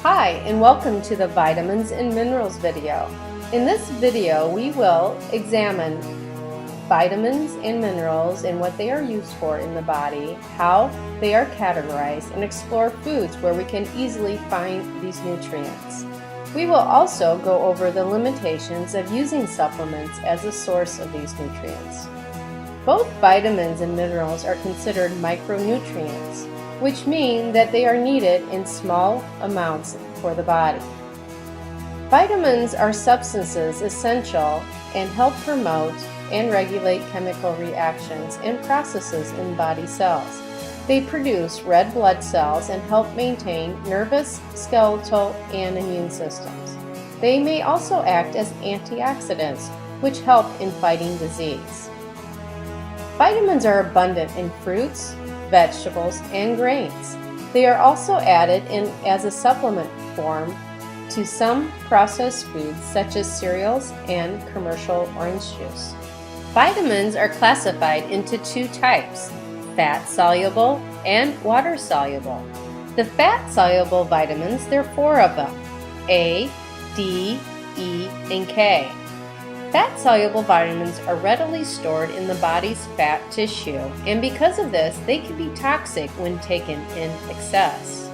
Hi, and welcome to the Vitamins and Minerals video. In this video, we will examine vitamins and minerals and what they are used for in the body, how they are categorized, and explore foods where we can easily find these nutrients. We will also go over the limitations of using supplements as a source of these nutrients. Both vitamins and minerals are considered micronutrients, which mean that they are needed in small amounts for the body. Vitamins are substances essential and help promote and regulate chemical reactions and processes in body cells. They produce red blood cells and help maintain nervous, skeletal, and immune systems. They may also act as antioxidants, which help in fighting disease. Vitamins are abundant in fruits, vegetables, and grains. They are also added in as a supplement form to some processed foods such as cereals and commercial orange juice. Vitamins are classified into two types, fat-soluble and water-soluble. The fat-soluble vitamins, there are 4 of them, A, D, E, and K. Fat-soluble vitamins are readily stored in the body's fat tissue, and because of this, they can be toxic when taken in excess.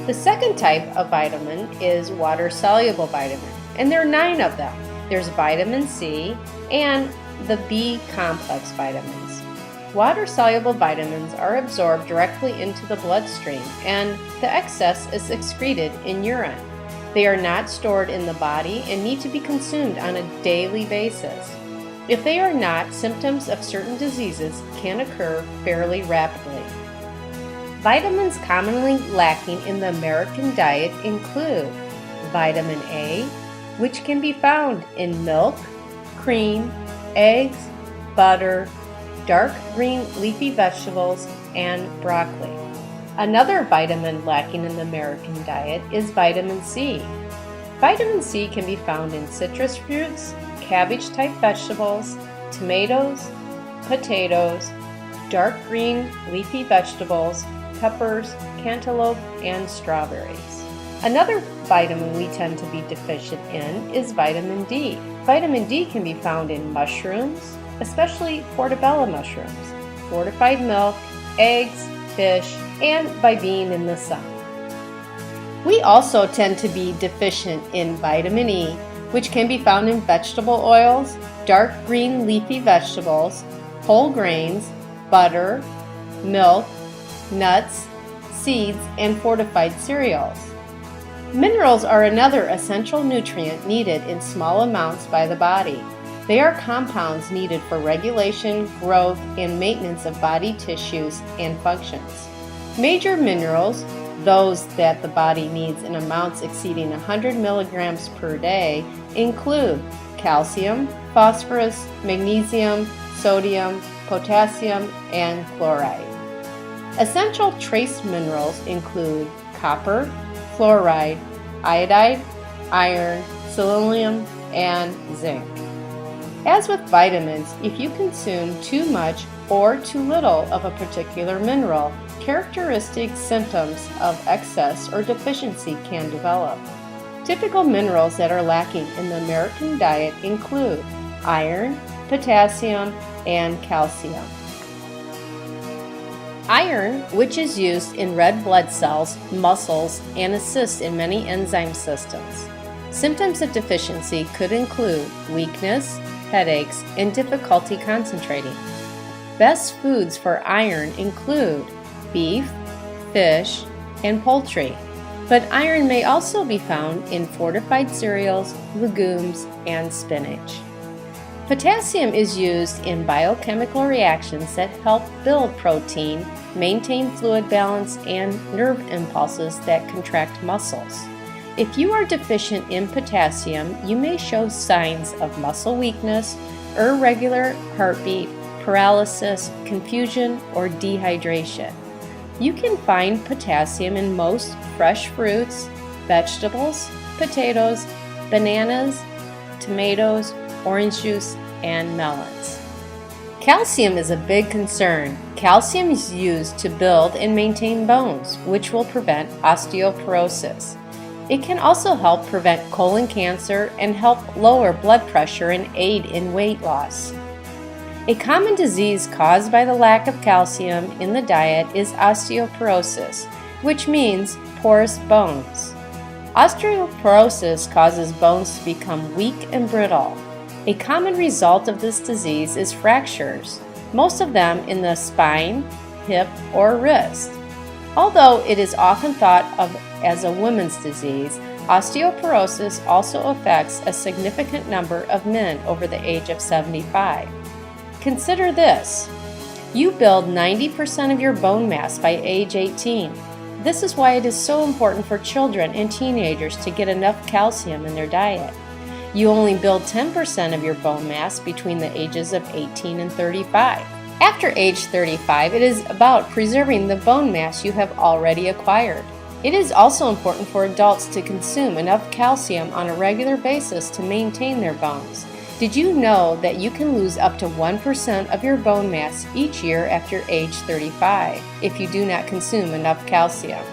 The second type of vitamin is water-soluble vitamin, and there are 9 of them. There's vitamin C and the B complex vitamins. Water-soluble vitamins are absorbed directly into the bloodstream, and the excess is excreted in urine. They are not stored in the body and need to be consumed on a daily basis. If they are not, symptoms of certain diseases can occur fairly rapidly. Vitamins commonly lacking in the American diet include vitamin A, which can be found in milk, cream, eggs, butter, dark green leafy vegetables, and broccoli. Another vitamin lacking in the American diet is vitamin C. Vitamin C can be found in citrus fruits, cabbage-type vegetables, tomatoes, potatoes, dark green leafy vegetables, peppers, cantaloupe, and strawberries. Another vitamin we tend to be deficient in is vitamin D. Vitamin D can be found in mushrooms, especially portobello mushrooms, fortified milk, eggs, fish, and by being in the sun. We also tend to be deficient in vitamin E, which can be found in vegetable oils, dark green leafy vegetables, whole grains, butter, milk, nuts, seeds, and fortified cereals. Minerals are another essential nutrient needed in small amounts by the body. They are compounds needed for regulation, growth, and maintenance of body tissues and functions. Major minerals, those that the body needs in amounts exceeding 100 milligrams per day, include calcium, phosphorus, magnesium, sodium, potassium, and chloride. Essential trace minerals include copper, fluoride, iodide, iron, selenium, and zinc. As with vitamins, if you consume too much or too little of a particular mineral, characteristic symptoms of excess or deficiency can develop. Typical minerals that are lacking in the American diet include iron, potassium, and calcium. Iron, which is used in red blood cells, muscles, and assists in many enzyme systems. Symptoms of deficiency could include weakness, headaches, and difficulty concentrating. Best foods for iron include beef, fish, and poultry, but iron may also be found in fortified cereals, legumes, and spinach. Potassium is used in biochemical reactions that help build protein, maintain fluid balance, and nerve impulses that contract muscles. If you are deficient in potassium, you may show signs of muscle weakness, irregular heartbeat, paralysis, confusion, or dehydration. You can find potassium in most fresh fruits, vegetables, potatoes, bananas, tomatoes, orange juice, and melons. Calcium is a big concern. Calcium is used to build and maintain bones, which will prevent osteoporosis. It can also help prevent colon cancer and help lower blood pressure and aid in weight loss. A common disease caused by the lack of calcium in the diet is osteoporosis, which means porous bones. Osteoporosis causes bones to become weak and brittle. A common result of this disease is fractures, most of them in the spine, hip, or wrist. Although it is often thought of as a woman's disease, osteoporosis also affects a significant number of men over the age of 75. Consider this: you build 90% of your bone mass by age 18. This is why it is so important for children and teenagers to get enough calcium in their diet. You only build 10% of your bone mass between the ages of 18 and 35. After age 35, it is about preserving the bone mass you have already acquired. It is also important for adults to consume enough calcium on a regular basis to maintain their bones. Did you know that you can lose up to 1% of your bone mass each year after age 35 if you do not consume enough calcium?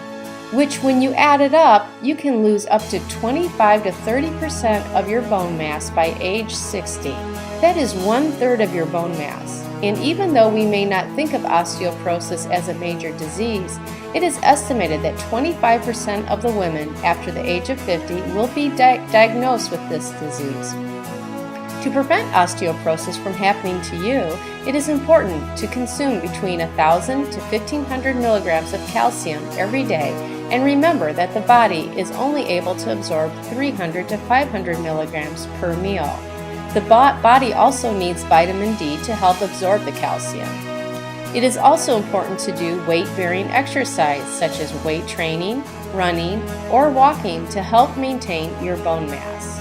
Which, when you add it up, you can lose up to 25 to 30% of your bone mass by age 60. That is 1/3 of your bone mass. And even though we may not think of osteoporosis as a major disease, it is estimated that 25% of the women after the age of 50 will be diagnosed with this disease. To prevent osteoporosis from happening to you, it is important to consume between 1,000 to 1,500 milligrams of calcium every day, and remember that the body is only able to absorb 300 to 500 milligrams per meal. The body also needs vitamin D to help absorb the calcium. It is also important to do weight-bearing exercise such as weight training, running, or walking to help maintain your bone mass.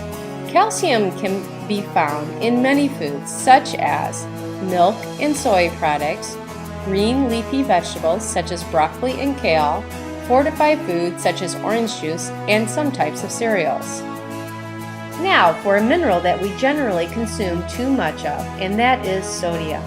Calcium can be found in many foods such as milk and soy products, green leafy vegetables such as broccoli and kale, fortified foods such as orange juice, and some types of cereals. Now for a mineral that we generally consume too much of, and that is sodium.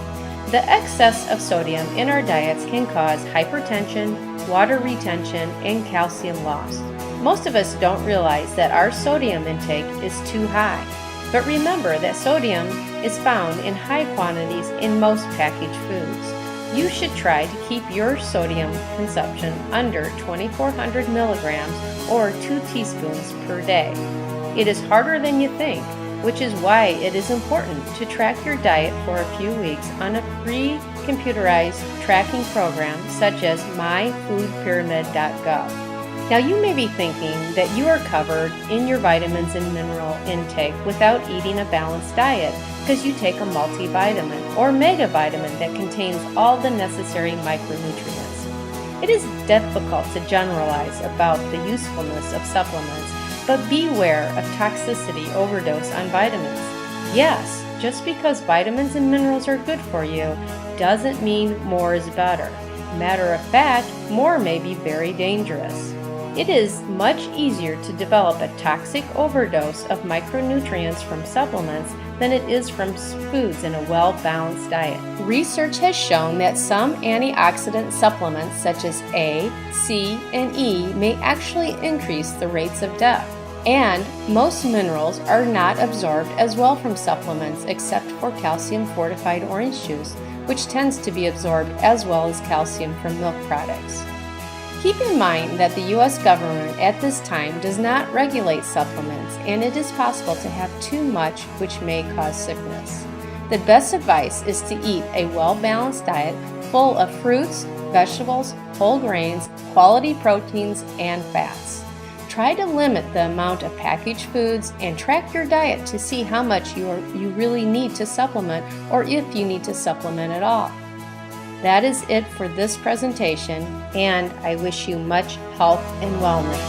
The excess of sodium in our diets can cause hypertension, water retention, and calcium loss. Most of us don't realize that our sodium intake is too high. But remember that sodium is found in high quantities in most packaged foods. You should try to keep your sodium consumption under 2,400 milligrams or 2 teaspoons per day. It is harder than you think, which is why it is important to track your diet for a few weeks on a free computerized tracking program such as myfoodpyramid.gov. Now you may be thinking that you are covered in your vitamins and mineral intake without eating a balanced diet because you take a multivitamin or megavitamin that contains all the necessary micronutrients. It is difficult to generalize about the usefulness of supplements, but beware of toxicity overdose on vitamins. Yes, just because vitamins and minerals are good for you doesn't mean more is better. Matter of fact, more may be very dangerous. It is much easier to develop a toxic overdose of micronutrients from supplements than it is from foods in a well-balanced diet. Research has shown that some antioxidant supplements such as A, C, and E may actually increase the rates of death. And most minerals are not absorbed as well from supplements except for calcium-fortified orange juice, which tends to be absorbed as well as calcium from milk products. Keep in mind that the U.S. government at this time does not regulate supplements, and it is possible to have too much, which may cause sickness. The best advice is to eat a well-balanced diet full of fruits, vegetables, whole grains, quality proteins, and fats. Try to limit the amount of packaged foods and track your diet to see how much you really need to supplement, or if you need to supplement at all. That is it for this presentation, and I wish you much health and wellness.